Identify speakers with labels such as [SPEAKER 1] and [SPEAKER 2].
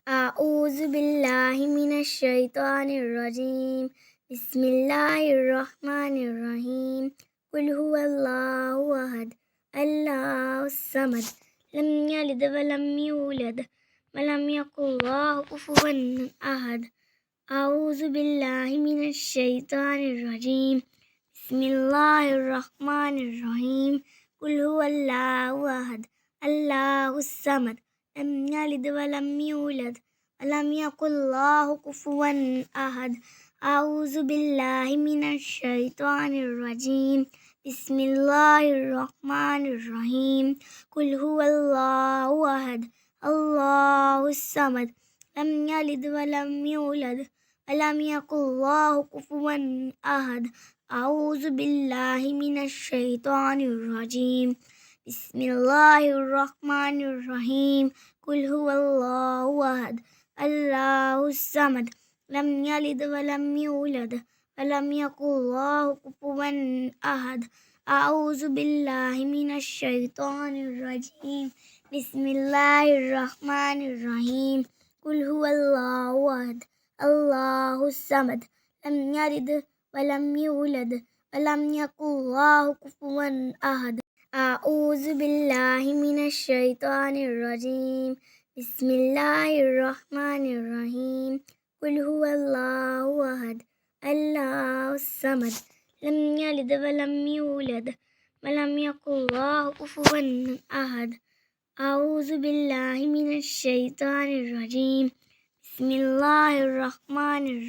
[SPEAKER 1] أعوذ بالله من الشيطان الرجيم. بسم الله الرحمن الرحيم. قل هو الله أحد الله الصمد لم يلد ولم يولد ولم يكن له كفوا أحد. أعوذ بالله من الشيطان الرجيم. بسم الله الرحمن الرحيم. قل هو الله أحد الله الصمد لم يلد ولم يولد ولم يكن له كفوا أحد. أعوذ بالله من الشيطان الرجيم. بسم الله الرحمن الرحيم. قل هو الله أحد الله الصمد لم يلد ولم يولد ولم يكن له كفوا أحد. أعوذ بالله من الشيطان الرجيم. بسم الله الرحمن الرحيم. قل هو الله أحد الله الصمد لم يلد ولم يولد ولم يكن له كفوا أحد. أعوذ بالله من الشيطان الرجيم. بسم الله الرحمن الرحيم. قل هو الله أحد الله الصمد لم يلد ولم يولد ولم يكن له كفوا أحد. أعوذ بالله من الشيطان الرجيم. بسم الله الرحمن الرحيم. قل هو الله أحد الله الصمد لم يلد ولم يولد ولم يكن له كفوا أحد. أعوذ بالله من الشيطان الرجيم. بسم الله الرحمن الرحيم.